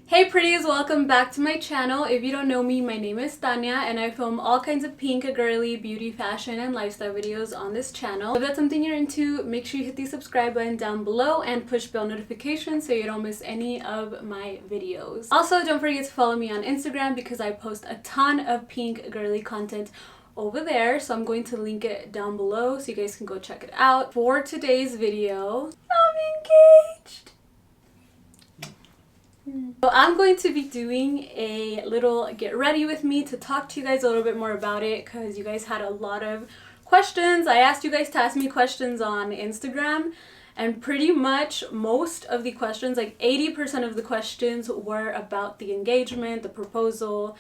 Hey pretties, welcome back to my channel. If you don't know me, my name is Tanya and I film all kinds of pink, girly, beauty, fashion, and lifestyle videos on this channel. If that's something you're into, make sure you hit the subscribe button down below and push bell notifications so you don't miss any of my videos. Also, don't forget to follow me on Instagram because I post a ton of pink, girly content over there, so I'm going to link it down below so you guys can go check it out. For today's video, I'm engaged! So I'm going to be doing a little get ready with me to talk to you guys a little bit more about it because you guys had a lot of questions. I asked you guys to ask me questions on Instagram and pretty much most of the questions, like 80% of the questions, were about the engagement, the proposal,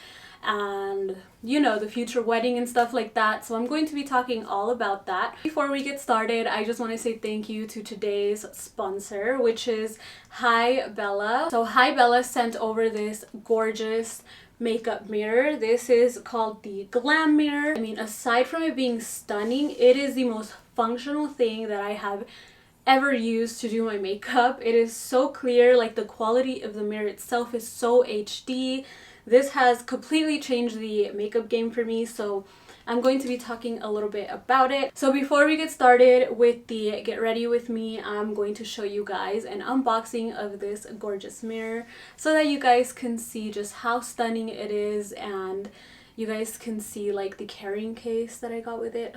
and you know, the future wedding and stuff like that. So I'm going to be talking all about that. Before we get started, I just want to say thank you to today's sponsor, which is Hibella. So Hibella sent over this gorgeous makeup mirror. This is called the Glam Mirror. I mean, aside from it being stunning, it is the most functional thing that I have ever used to do my makeup. It is so clear, like the quality of the mirror itself is so HD. This has completely changed the makeup game for me, so I'm going to be talking a little bit about it. So before we get started with the get ready with me, I'm going to show you guys an unboxing of this gorgeous mirror so that you guys can see just how stunning it is and you guys can see like the carrying case that I got with it.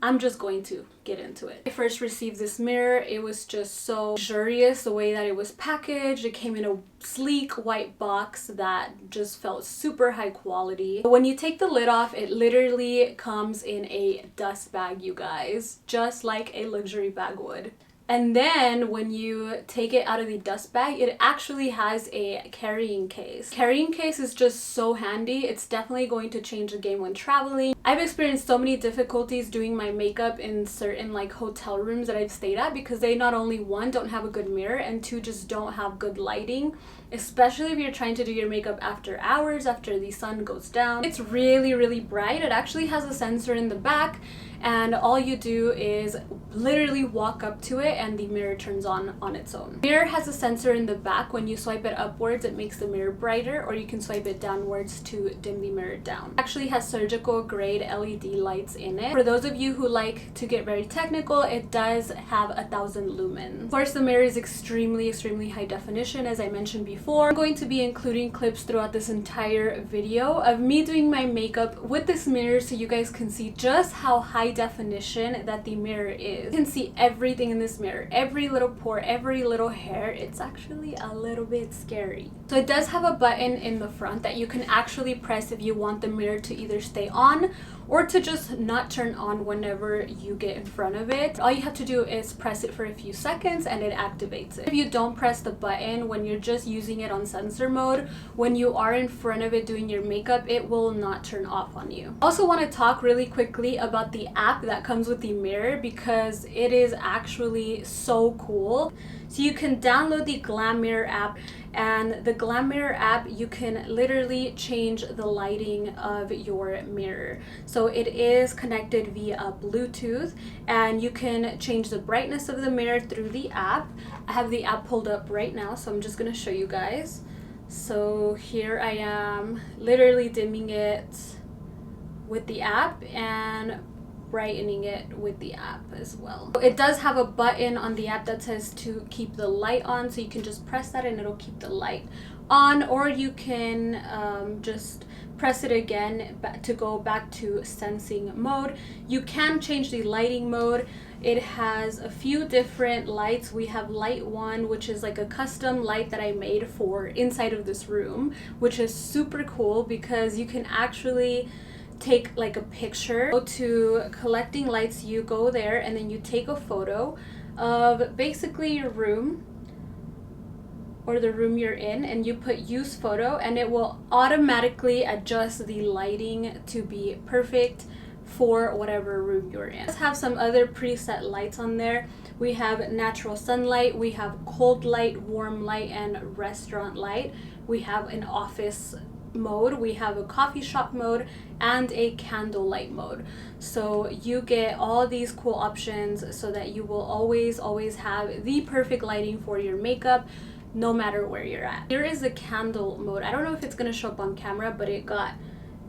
I'm just going to get into it. I first received this mirror. It was just so luxurious the way that it was packaged. It came in a sleek white box that just felt super high quality. When you take the lid off, it literally comes in a dust bag, you guys, just like a luxury bag would. And then when you take it out of the dust bag, it actually has a carrying case. Carrying case is just so handy. It's definitely going to change the game when traveling. I've experienced so many difficulties doing my makeup in certain like hotel rooms that I've stayed at because they not only one, don't have a good mirror, and two, just don't have good lighting, especially if you're trying to do your makeup after hours, after the sun goes down. It's really bright. It actually has a sensor in the back, and all you do is literally walk up to it and the mirror turns on its own. The mirror has a sensor in the back. When you swipe it upwards, it makes the mirror brighter, or you can swipe it downwards to dim the mirror down. It actually has surgical grade LED lights in it. For those of you who like to get very technical, it does have 1,000 lumens. Of course, the mirror is extremely high definition, as I mentioned before. I'm going to be including clips throughout this entire video of me doing my makeup with this mirror so you guys can see just how high definition that the mirror is. You can see everything in this mirror, every little pore, every little hair. It's actually a little bit scary. So it does have a button in the front that you can actually press if you want the mirror to either stay on or to just not turn on whenever you get in front of it. All you have to do is press it for a few seconds and it activates it. If you don't press the button when you're just using it on sensor mode, when you are in front of it doing your makeup, it will not turn off on you. Also want to talk really quickly about the app that comes with the mirror because it is actually so cool. So you can download the Glam Mirror app, and the Glam Mirror app, you can literally change the lighting of your mirror. So it is connected via Bluetooth, and you can change the brightness of the mirror through the app. I have the app pulled up right now, so I'm just gonna show you guys. So here I am literally dimming it with the app and brightening it with the app as well. It does have a button on the app that says to keep the light on, so you can just press that and it'll keep the light on, or you can just press it again to go back to sensing mode. You can change the lighting mode. It has a few different lights. We have light 1, which is like a custom light that I made for inside of this room, which is super cool because you can actually take like a picture. Go to collecting lights, you go there and then you take a photo of basically your room or the room you're in, and you put use photo and it will automatically adjust the lighting to be perfect for whatever room you're in. Let's have some other preset lights on there. We have natural sunlight, we have cold light, warm light, and restaurant light. We have an office mode, we have a coffee shop mode, and a candlelight mode. So you get all these cool options so that you will always have the perfect lighting for your makeup. no matter where you're at. Here is the candle mode. I don't know if it's gonna show up on camera, but it got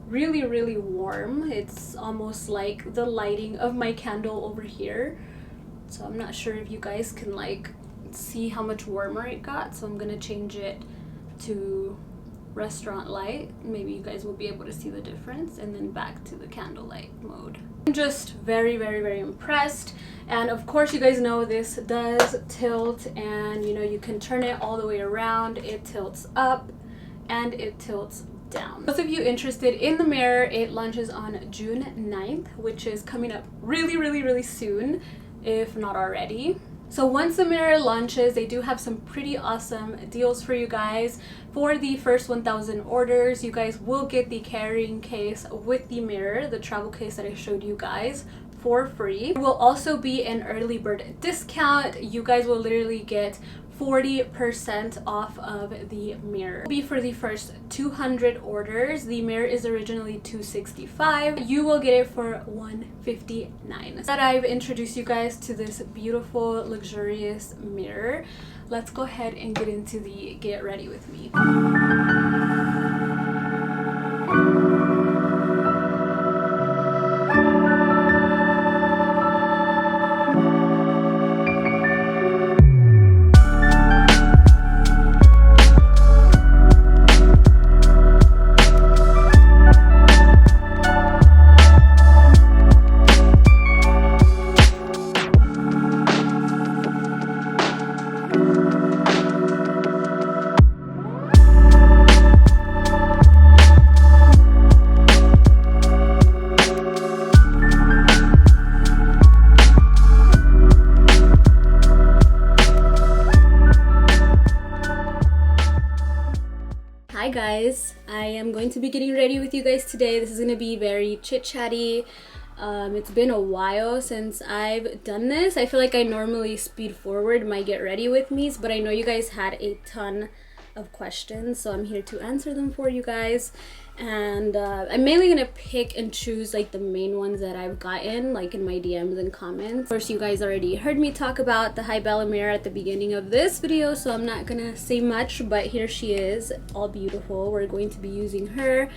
really warm. It's almost like the lighting of my candle over here, so I'm not sure if you guys can like see how much warmer it got, so I'm gonna change it to restaurant light. Maybe you guys will be able to see the difference, and then back to the candlelight mode. I'm just very impressed. And of course, you guys know this does tilt, and you know, you can turn it all the way around. It tilts up and it tilts down. Those of you interested in the mirror, it launches on June 9th, which is coming up really soon, if not already. So once the mirror launches, they do have some pretty awesome deals for you guys. For the first 1,000 orders, you guys will get the carrying case with the mirror, the travel case that I showed you guys, for free. There will also be an early bird discount. You guys will literally get 40% off of the mirror. It will be for the first 200 orders. The mirror is originally $265. You will get it for $159. That I've introduced you guys to this beautiful, luxurious mirror. Let's go ahead and get into the get ready with me. Hi guys, I am going to be getting ready with you guys today. This is going to be very chit-chatty. It's been a while since I've done this. I feel like I normally speed forward my get ready with me's, but I know you guys had a ton of questions, so I'm here to answer them for you guys. And I'm mainly gonna pick and choose like the main ones that I've gotten like in my DMs and comments. Of course, you guys already heard me talk about the Hibella mirror at the beginning of this video, so I'm not gonna say much, but here she is, all beautiful. We're going to be using her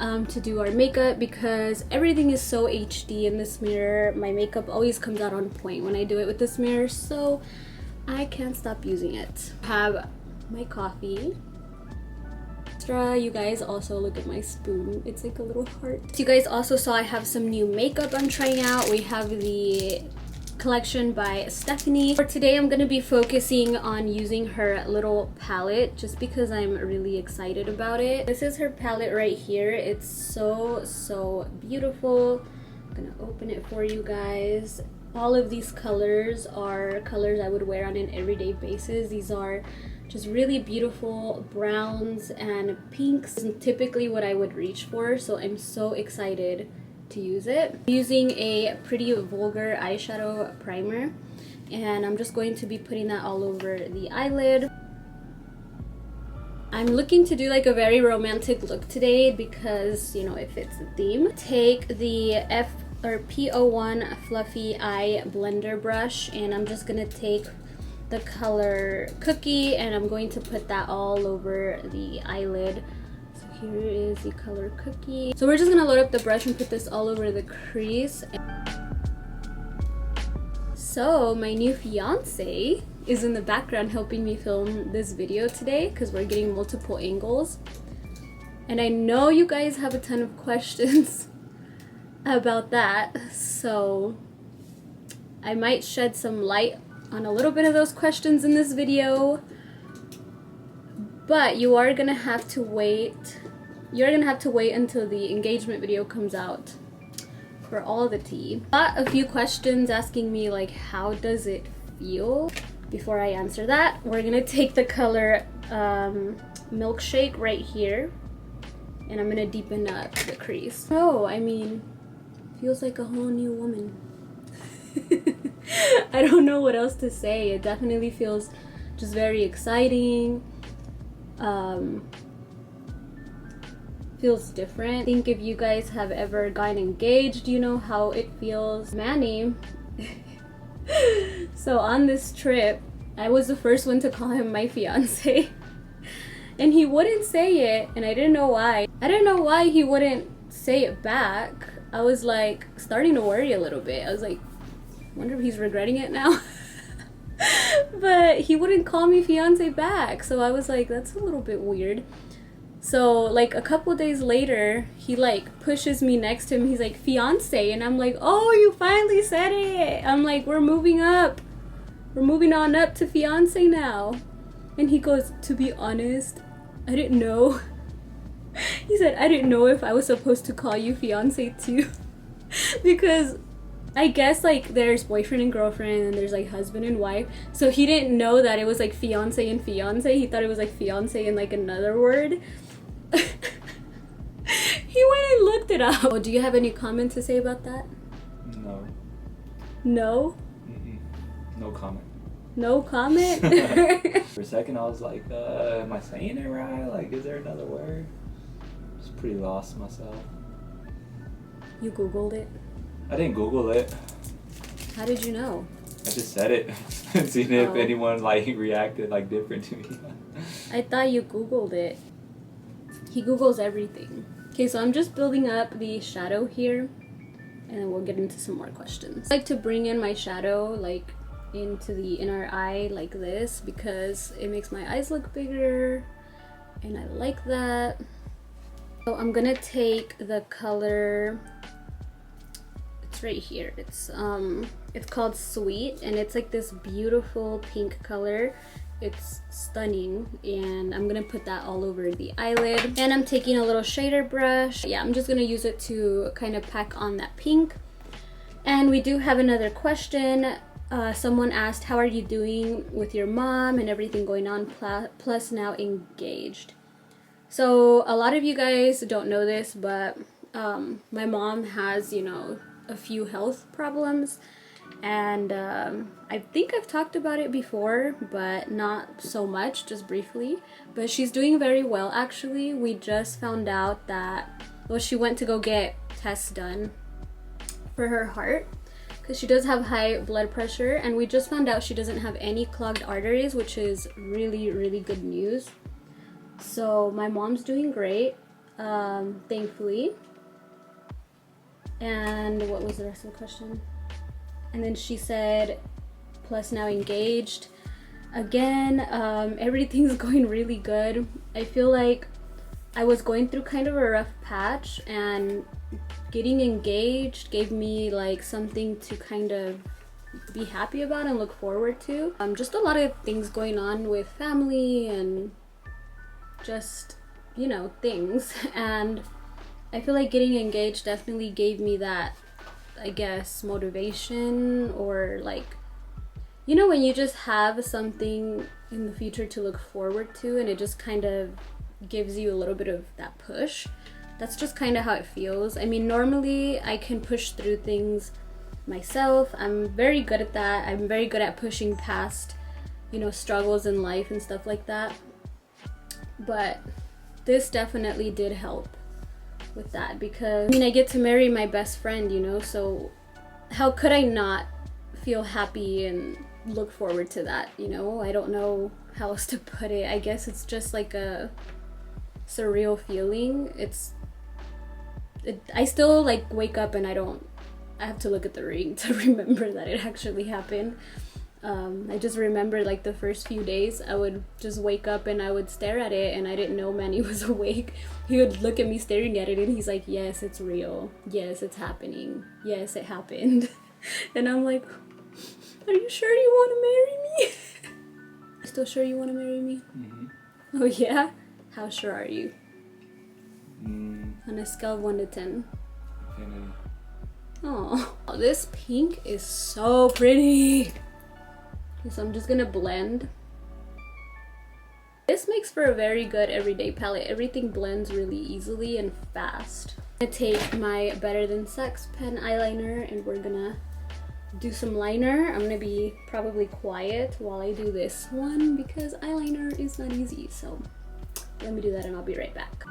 to do our makeup because everything is so HD in this mirror. My makeup always comes out on point when I do it with this mirror, so I can't stop using it. I have my coffee. You guys also look at my spoon, it's like a little heart. So you guys also saw I have some new makeup I'm trying out. We have the collection by Stephanie. For today I'm going to be focusing on using her little palette just because I'm really excited about it. This is her palette right here. It's so beautiful. I'm gonna open it for you guys. All of these colors are colors I would wear on an everyday basis. These are just really beautiful browns and pinks, and typically what I would reach for, so I'm so excited to use it. I'm using a Pretty Vulgar eyeshadow primer, and I'm just going to be putting that all over the eyelid. I'm looking to do like a very romantic look today because, you know, it fits the theme. Take the P01 Fluffy Eye Blender brush, and I'm just gonna take the color Cookie, and I'm going to put that all over the eyelid. So here is the color Cookie. So we're just gonna load up the brush and put this all over the crease. So my new fiance is in the background helping me film this video today because we're getting multiple angles. And I know you guys have a ton of questions about that, so I might shed some light on a little bit of those questions in this video, but you are gonna have to wait. You're gonna have to wait until the engagement video comes out for all the tea. Got a few questions asking me like, how does it feel? Before I answer that, we're gonna take the color Milkshake right here, and I'm gonna deepen up the crease. Oh, I mean, feels like a whole new woman. I don't know what else to say. It definitely feels just very exciting. Feels different. I think if you guys have ever gotten engaged, you know how it feels. Manny. So on this trip, I was the first one to call him my fiance. And he wouldn't say it, and I didn't know why. I didn't know why he wouldn't say it back. I was like starting to worry a little bit. I was like, wonder if he's regretting it now. But he wouldn't call me fiance back, so I was like, that's a little bit weird. So like a couple days later, he like pushes me next to him. He's like, fiance, and I'm like, oh, you finally said it. I'm like, we're moving up. We're moving on up to fiance now. And he goes, to be honest, I didn't know. He said, I didn't know if I was supposed to call you fiance too. Because I guess like there's boyfriend and girlfriend and there's like husband and wife. So he didn't know that it was like fiance and fiance. He thought it was like fiance and like another word. He went and looked it up. Oh, do you have any comment to say about that? No. No? No comment. No comment? For a second I was like, am I saying it right? Like, is there another word? I was pretty lost myself. You Googled it? I didn't Google it. How did you know? I just said it. Seen if anyone like reacted like different to me. I thought you Googled it. He Googles everything. Okay, so I'm just building up the shadow here, and then we'll get into some more questions. I like to bring in my shadow like into the inner eye like this because it makes my eyes look bigger, and I like that. So I'm gonna take the color, it's right here, it's called Sweet, and it's like this beautiful pink color. It's stunning, and I'm gonna put that all over the eyelid. And I'm taking a little shader brush. Yeah, I'm just gonna use it to kind of pack on that pink. And we do have another question. Someone asked, how are you doing with your mom and everything going on, plus now engaged? So a lot of you guys don't know this, but my mom has, you know, a few health problems, and I think I've talked about it before, but not so much, just briefly. But she's doing very well, actually. We just found out that, well, she went to go get tests done for her heart because she does have high blood pressure, and we just found out she doesn't have any clogged arteries, which is really, really good news. So my mom's doing great, thankfully. And what was the rest of the question? And then she said, plus now engaged. Again, everything's going really good. I feel like I was going through kind of a rough patch, and getting engaged gave me like something to kind of be happy about and look forward to. Just a lot of things going on with family and just, you know, things. And I feel like getting engaged definitely gave me that, I guess, motivation, or like, you know, when you just have something in the future to look forward to and it just kind of gives you a little bit of that push. That's just kind of how it feels. I mean, normally I can push through things myself. I'm very good at that. I'm very good at pushing past, you know, struggles in life and stuff like that. But this definitely did help with that, because I mean, I get to marry my best friend, you know, so how could I not feel happy and look forward to that, you know? I don't know how else to put it. I guess it's just like a surreal feeling. I still like wake up and I have to look at the ring to remember that it actually happened. I just remember like the first few days I would just wake up and I would stare at it, and I didn't know Manny was awake. He would look at me staring at it, and he's like, yes, it's real. Yes, it's happening. Yes, it happened. And I'm like, are you sure you want to marry me? Still sure you want to marry me? Mm-hmm. Oh yeah? How sure are you? On a scale of 1 to 10. Infinity. Oh, this pink is so pretty. So I'm just gonna blend. This makes for a very good everyday palette. Everything blends really easily and fast. I'm gonna take my Better Than Sex pen eyeliner, and we're gonna do some liner. I'm gonna be probably quiet while I do this one because eyeliner is not easy. So let me do that and I'll be right back.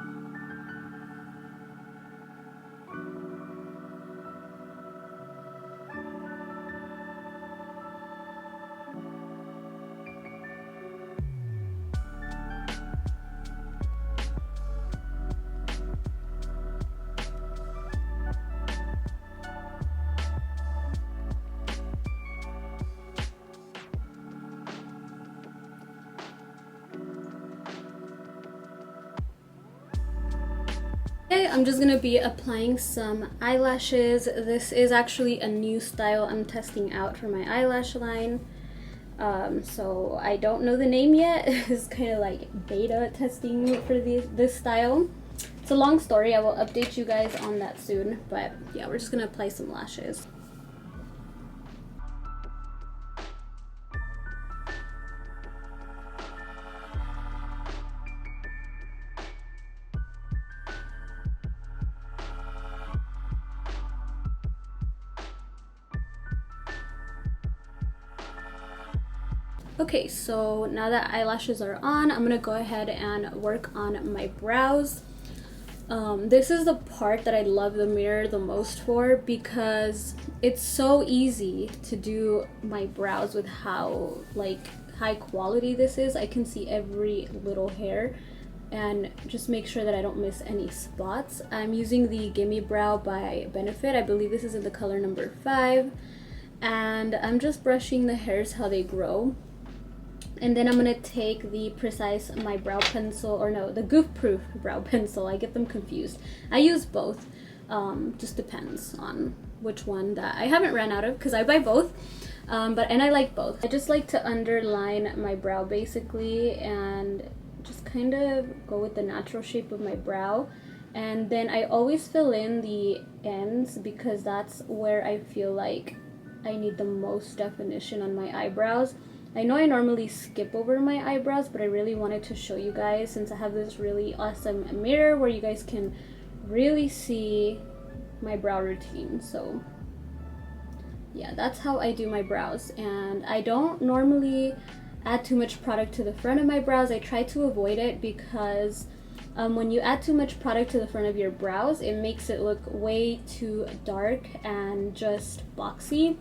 Okay, I'm just gonna be applying some eyelashes. This is actually a new style I'm testing out for my eyelash line. So I don't know the name yet. It's kind of like beta testing for this style. It's a long story. I will update you guys on that soon. But yeah, we're just gonna apply some lashes. Okay, so now that eyelashes are on, I'm gonna go ahead and work on my brows. This is the part that I love the mirror the most for, because it's so easy to do my brows with how like high quality this is. I can see every little hair and just make sure that I don't miss any spots. I'm using the Gimme Brow by Benefit. I believe this is in the color number 5, and I'm just brushing the hairs how they grow. And then I'm gonna take the Precise My Brow Pencil, or no, the Goof Proof Brow Pencil. I get them confused. I use both. Just depends on which one that I haven't ran out of, because I buy both. And I like both. I just like to underline my brow basically, and just kind of go with the natural shape of my brow. And then I always fill in the ends, because that's where I feel like I need the most definition on my eyebrows. I know I normally skip over my eyebrows, but I really wanted to show you guys, since I have this really awesome mirror where you guys can really see my brow routine. So yeah, that's how I do my brows. And I don't normally add too much product to the front of my brows. I try to avoid it, because when you add too much product to the front of your brows, it makes it look way too dark and just boxy.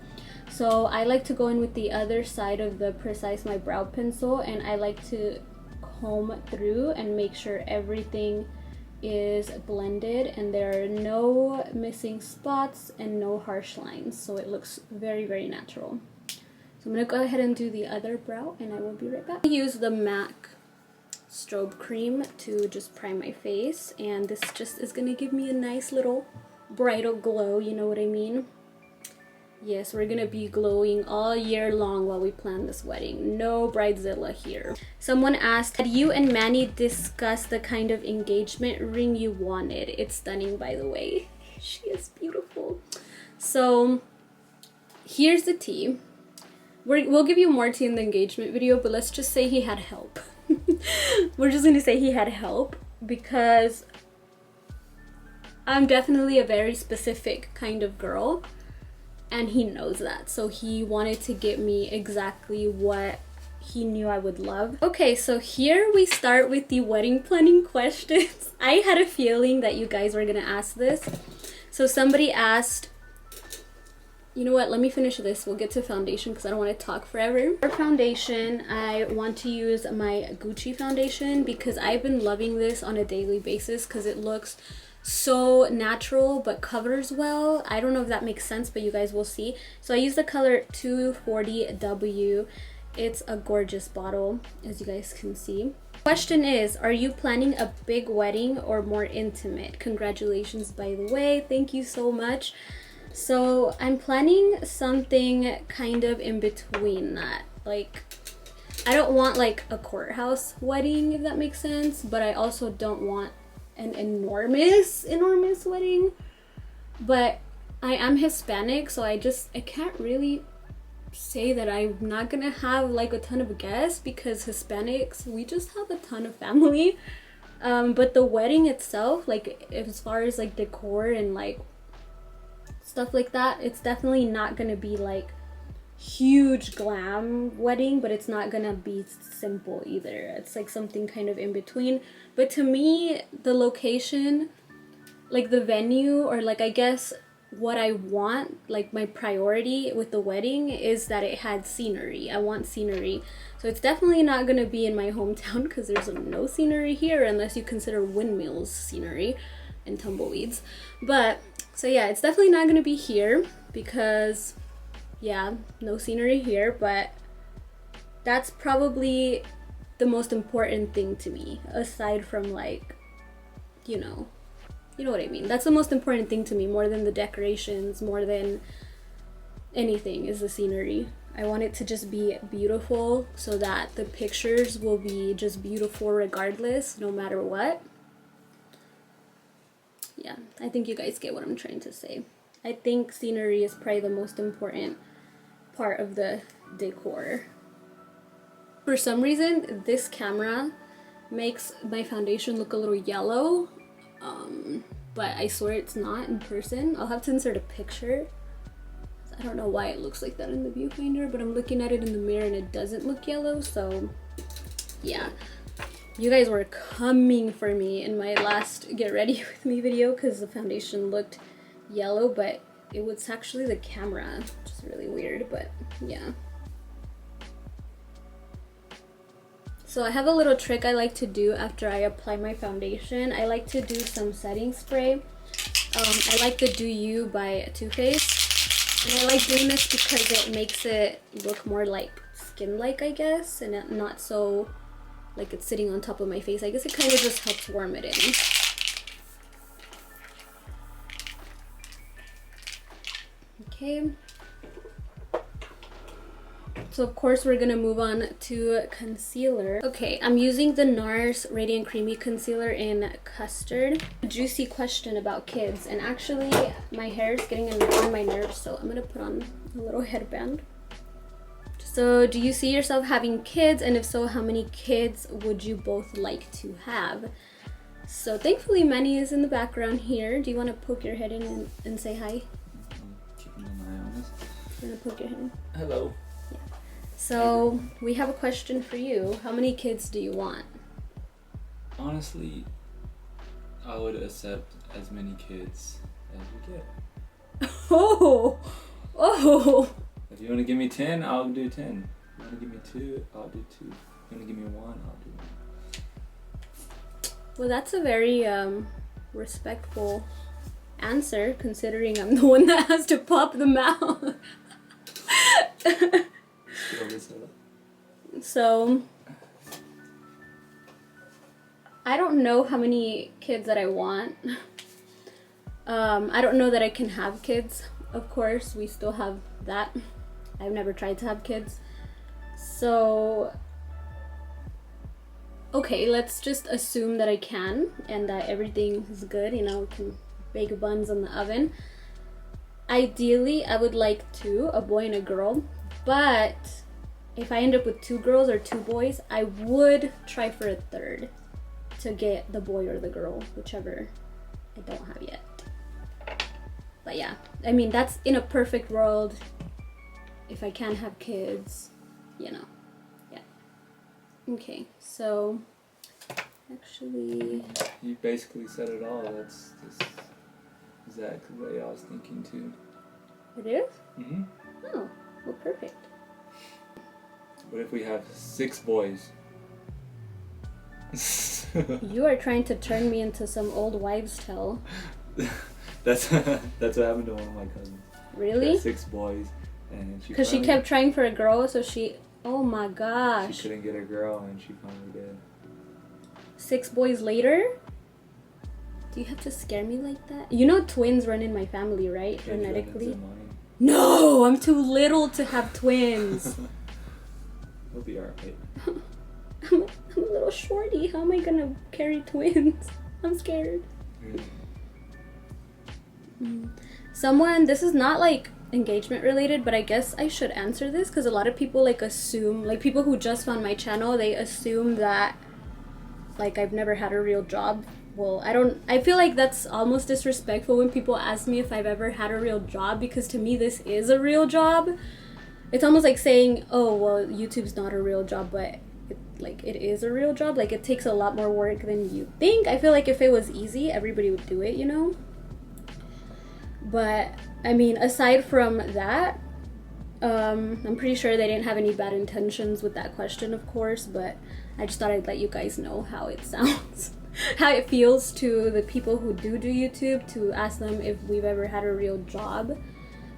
So I like to go in with the other side of the Precise My Brow Pencil, and I like to comb through and make sure everything is blended and there are no missing spots and no harsh lines, so it looks very, very natural. So I'm gonna go ahead and do the other brow, and I will be right back. I use the MAC strobe cream to just prime my face, and this just is gonna give me a nice little bridal glow, you know what I mean? Yes, we're gonna be glowing all year long while we plan this wedding. No bridezilla here. Someone asked, had you and Manny discussed the kind of engagement ring you wanted? It's stunning, by the way. She is beautiful. So here's the tea. We'll give you more tea in the engagement video, but let's just say he had help. We're just gonna say he had help, because I'm definitely a very specific kind of girl, and he knows that. So he wanted to get me exactly what he knew I would love. Okay, so here we start with the wedding planning questions. I had a feeling that you guys were gonna ask this. So somebody asked, you know what, let me finish this. We'll get to foundation because I don't want to talk forever. For foundation, I want to use my Gucci foundation, because I've been loving this on a daily basis because it looks so natural but covers well. I don't know if that makes sense, but you guys will see. So I use the color 240W. It's a gorgeous bottle, as you guys can see. Question is, are you planning a big wedding or more intimate? Congratulations, by the way. Thank you so much. So I'm planning something kind of in between that. Like, I don't want like a courthouse wedding, if that makes sense, but I also don't want an enormous wedding. But I am Hispanic, so I can't really say that I'm not gonna have like a ton of guests, because Hispanics, we just have a ton of family. But the wedding itself, like as far as like decor and like stuff like that, it's definitely not gonna be like huge glam wedding, but it's not gonna be simple either. It's like something kind of in between. But to me, the location, like the venue, or like I guess what I want, like my priority with the wedding, is that it had scenery. I want scenery. So it's definitely not gonna be in my hometown, because there's no scenery here unless you consider windmills scenery and tumbleweeds. But so yeah, it's definitely not gonna be here, because yeah, no scenery here. But that's probably the most important thing to me, aside from like, you know, You know what I mean? That's the most important thing to me, more than the decorations, more than anything, is the scenery. I want it to just be beautiful so that the pictures will be just beautiful regardless, no matter what. Yeah, I think you guys get what I'm trying to say. I think scenery is probably the most important part of the decor. For some reason, this camera makes my foundation look a little yellow, but I swear it's not in person. I'll have to insert a picture. I don't know why it looks like that in the viewfinder, but I'm looking at it in the mirror and it doesn't look yellow, so yeah. You guys were coming for me in my last get ready with me video because the foundation looked yellow, but it was actually the camera, which is really weird, but yeah. So I have a little trick I like to do after I apply my foundation. I like to do some setting spray. I like the Do You by Too Faced. And I like doing this because it makes it look more like skin-like, I guess, and not so like it's sitting on top of my face. I guess it kind of just helps warm it in. Okay. So of course we're gonna move on to concealer. Okay, I'm using the NARS Radiant Creamy Concealer in Custard. A juicy question about kids, and actually my hair is getting on my nerves, so I'm gonna put on a little headband. So do you see yourself having kids, and if so, how many kids would you both like to have? So thankfully Manny is in the background here. Do you want to poke your head in and say hi? I'm keeping an eye on this. You want to poke your head in? Hello. So we have a question for you. How many kids do you want? Honestly, I would accept as many kids as we get. Oh! If you want to give me 10, I'll do 10. If you want to give me 2, I'll do 2. If you want to give me 1, I'll do 1. Well, that's a very respectful answer, considering I'm the one that has to pop them out. So I don't know how many kids that I want. I don't know that I can have kids. Of course, we still have that. I've never tried to have kids. So okay, let's just assume that I can and that everything is good, you know, we can bake buns in the oven. Ideally, I would like 2, a boy and a girl, but if I end up with 2 girls or 2 boys, I would try for a 3rd to get the boy or the girl, whichever I don't have yet. But yeah, I mean, that's in a perfect world. If I can have kids, you know, yeah. Okay, so actually, you basically said it all. That's just exactly the way I was thinking too. It is? Mm-hmm. Oh, well, perfect. What if we have 6 boys? You are trying to turn me into some old wives' tale. That's what happened to one of my cousins. Really? She had 6 boys, and because she kept trying for a girl, so she. Oh my gosh. She couldn't get a girl, and she finally did. 6 boys later? Do you have to scare me like that? You know twins run in my family, right? Genetically. No, I'm too little to have twins. We'll be alright. I'm a little shorty. How am I gonna carry twins? I'm scared. Someone, this is not like engagement related, but I guess I should answer this because a lot of people like assume, like people who just found my channel, they assume that like I've never had a real job. Well, I feel like that's almost disrespectful when people ask me if I've ever had a real job, because to me this is a real job. It's almost like saying, oh, well, YouTube's not a real job, but it is a real job. Like, it takes a lot more work than you think. I feel like if it was easy, everybody would do it, you know? But, I mean, aside from that, I'm pretty sure they didn't have any bad intentions with that question, of course, but I just thought I'd let you guys know how it sounds. How it feels to the people who do YouTube, to ask them if we've ever had a real job.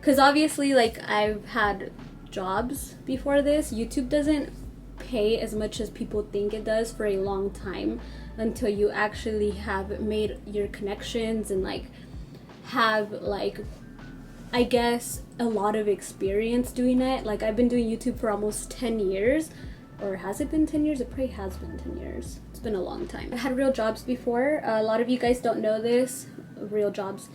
Because obviously, like, I've had jobs before this. YouTube doesn't pay as much as people think it does for a long time until you actually have made your connections and like have like, I guess, a lot of experience doing it. Like I've been doing YouTube for almost 10 years. Or has it been 10 years? It probably has been 10 years. It's been a long time. I had real jobs before. A lot of you guys don't know this. Real jobs.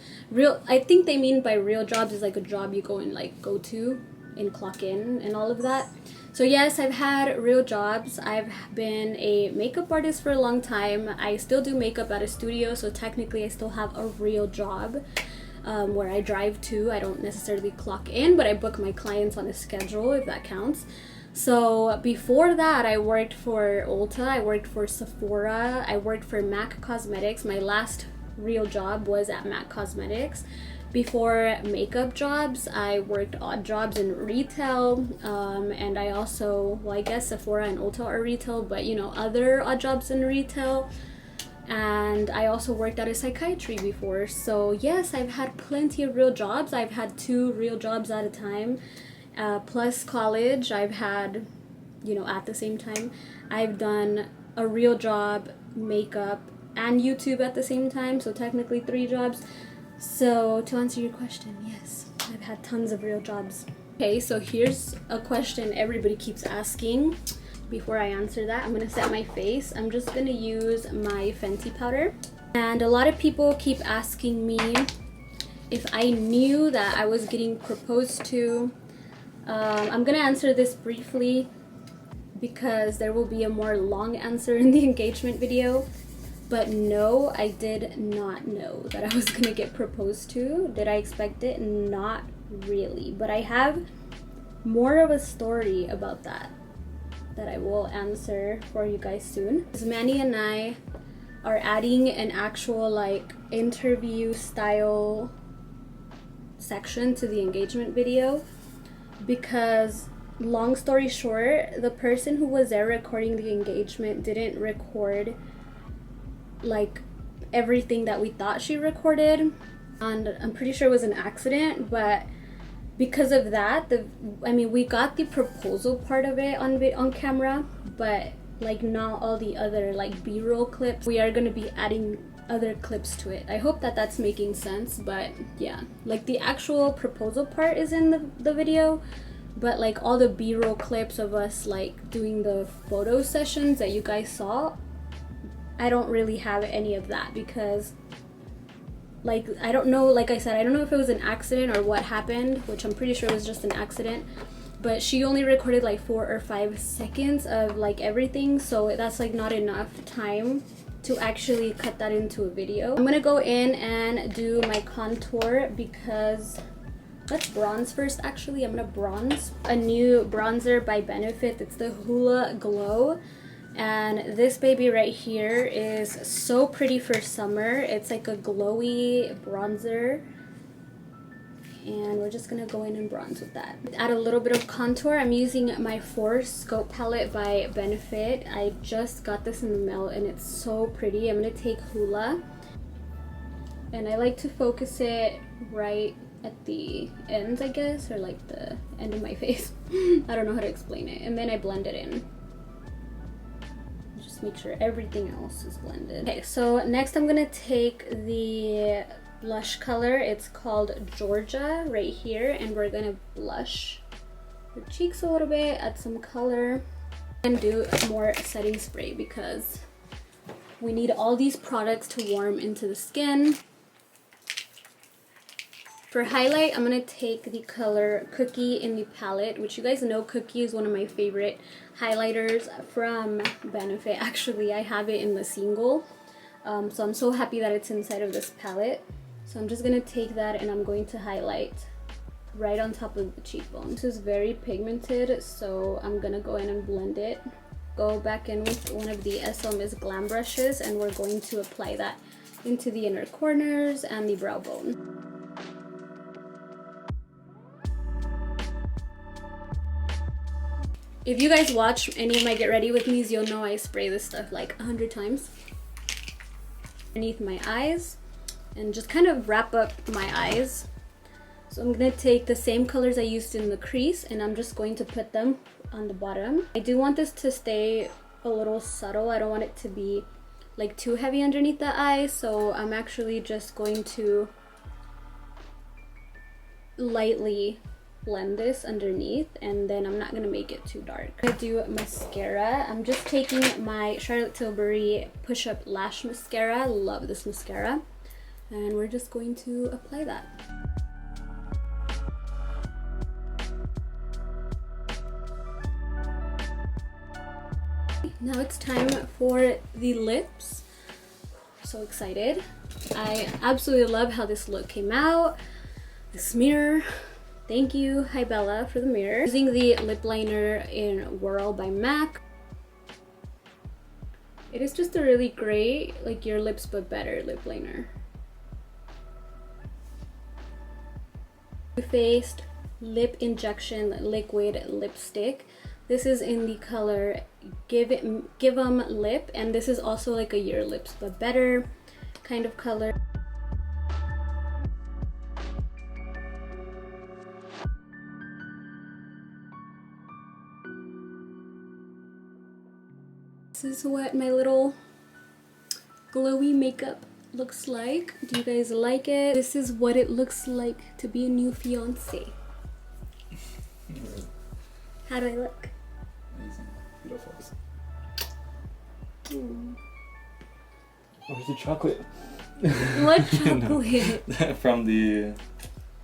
I think they mean by real jobs is like a job you go and like go to and clock in and all of that. So yes, I've had real jobs. I've been a makeup artist for a long time. I still do makeup at a studio, so technically I still have a real job. Where I drive to. I don't necessarily clock in, but I book my clients on a schedule, if that counts. So before that, I worked for Ulta, I worked for Sephora, I worked for MAC Cosmetics. My last real job was at MAC Cosmetics. Before makeup jobs, I worked odd jobs in retail, and I also, well, I guess Sephora and Ulta are retail, but you know, other odd jobs in retail. And I also worked at a psychiatry before. So yes, I've had plenty of real jobs. I've had 2 real jobs at a time. Plus college, I've had, you know, at the same time. I've done a real job, makeup, and YouTube at the same time, so technically 3 jobs. So to answer your question, yes, I've had tons of real jobs. Okay, so here's a question everybody keeps asking. Before I answer that, I'm gonna set my face. I'm just gonna use my Fenty powder. And a lot of people keep asking me if I knew that I was getting proposed to. I'm gonna answer this briefly because there will be a more long answer in the engagement video. But no, I did not know that I was gonna get proposed to. Did I expect it? Not really. But I have more of a story about that I will answer for you guys soon. Manny and I are adding an actual like interview style section to the engagement video because, long story short, the person who was there recording the engagement didn't record like everything that we thought she recorded, and I'm pretty sure it was an accident. But because of that, we got the proposal part of it on camera, but like not all the other like B-roll clips. We are going to be adding other clips to it. I hope that that's making sense. But yeah, like the actual proposal part is in the video, but like all the B-roll clips of us like doing the photo sessions that you guys saw, I don't really have any of that because, like, I don't know, like I said, I don't know if it was an accident or what happened, which I'm pretty sure it was just an accident, but she only recorded like 4 or 5 seconds of like everything, so that's like not enough time to actually cut that into a video. I'm gonna go in and do my contour because, let's bronze first actually. I'm gonna bronze a new bronzer by Benefit. It's the Hula Glow. And this baby right here is so pretty for summer. It's like a glowy bronzer. And we're just gonna go in and bronze with that. Add a little bit of contour. I'm using my Force Scope Palette by Benefit. I just got this in the mail and it's so pretty. I'm gonna take Hula. And I like to focus it right at the ends, I guess, or like the end of my face. I don't know how to explain it. And then I blend it in. Just make sure everything else is blended. Okay, so next I'm gonna take the blush color. It's called Georgia right here, and we're gonna blush your cheeks a little bit, add some color, and do more setting spray because we need all these products to warm into the skin. For highlight, I'm gonna take the color Cookie in the palette, which you guys know Cookie is one of my favorite highlighters from Benefit. Actually, I have it in the single, so I'm so happy that it's inside of this palette. So I'm just gonna take that and I'm going to highlight right on top of the cheekbone. This is very pigmented, so I'm gonna go in and blend it. Go back in with one of the SL Miss Glam brushes, and we're going to apply that into the inner corners and the brow bone. If you guys watch any of my Get Ready With Me's, you'll know I spray this stuff like 100 times. Underneath my eyes, and just kind of wrap up my eyes So I'm gonna take the same colors I used in the crease and I'm just going to put them on the bottom. I do want this to stay a little subtle. I don't want it to be like too heavy underneath the eye, so I'm actually just going to lightly blend this underneath, and then I'm not gonna make it too dark. I do mascara. I'm just taking my Charlotte Tilbury Push-Up Lash Mascara. I love this mascara. And we're just going to apply that. Now it's time for the lips. So excited. I absolutely love how this look came out. This mirror. Thank you, Hibella, for the mirror. Using the lip liner in Whirl by MAC. It is just a really great, like your lips but better lip liner. Too Faced Lip Injection Liquid Lipstick. This is in the color Give 'em Lip, and this is also like a your lips but better kind of color. This is what my little glowy makeup looks like. Do you guys like it? This is what it looks like to be a new fiance. How do I look? Amazing. Beautiful. Where's the chocolate? What chocolate? From the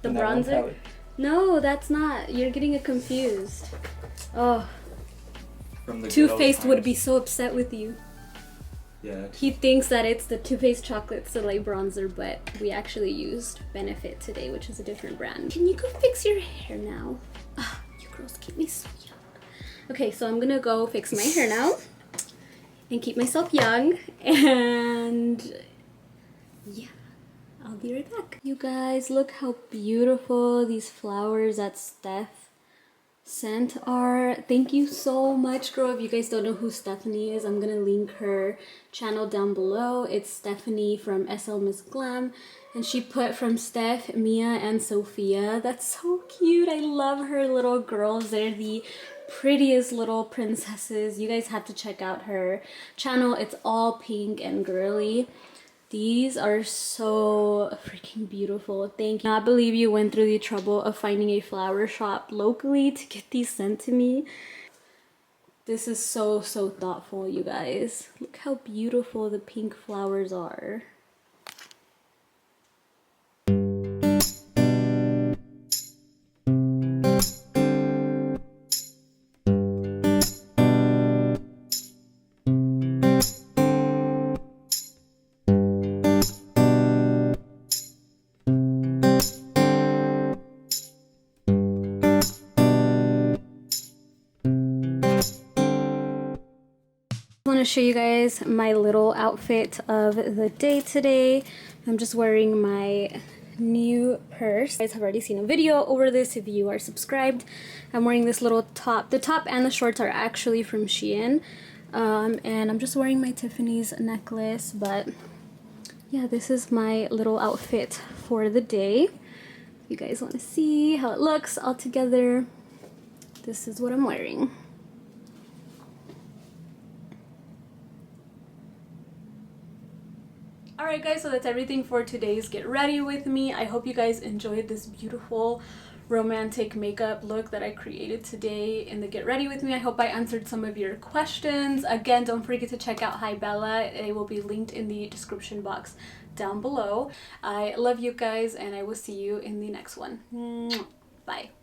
bronzer? No, that's not. You're getting it confused. Oh, from the Too Faced would be so upset with you. Yeah. He thinks that it's the Too Faced Chocolate Soleil bronzer, but we actually used Benefit today, which is a different brand. Can you go fix your hair now? Ah, you girls keep me so young. Okay, so I'm gonna go fix my hair now and keep myself young, and yeah, I'll be right back. You guys, look how beautiful these flowers that Steph sent are. Thank you so much, girl. If you guys don't know who Stephanie is, I'm gonna link her channel down below. It's Stephanie from SL Miss Glam, and she put from Steph, Mia, and Sophia. That's so cute. I love her little girls. They're the prettiest little princesses. You guys have to check out her channel. It's all pink and girly. These are so freaking beautiful. Thank you. I cannot believe you went through the trouble of finding a flower shop locally to get these sent to me. This is so, so thoughtful, you guys. Look how beautiful the pink flowers are. I want to show you guys my little outfit of the day today. I'm just wearing my new purse. You guys have already seen a video over this if you are subscribed. I'm wearing this little top. The top and the shorts are actually from Shein. And I'm just wearing my Tiffany's necklace, but yeah, this is my little outfit for the day. You guys want to see how it looks all together? This is what I'm wearing. Alright guys, so that's everything for today's Get Ready With Me. I hope you guys enjoyed this beautiful romantic makeup look that I created today in the Get Ready With Me. I hope I answered some of your questions. Again, don't forget to check out Hibella. It will be linked in the description box down below. I love you guys, and I will see you in the next one. Bye.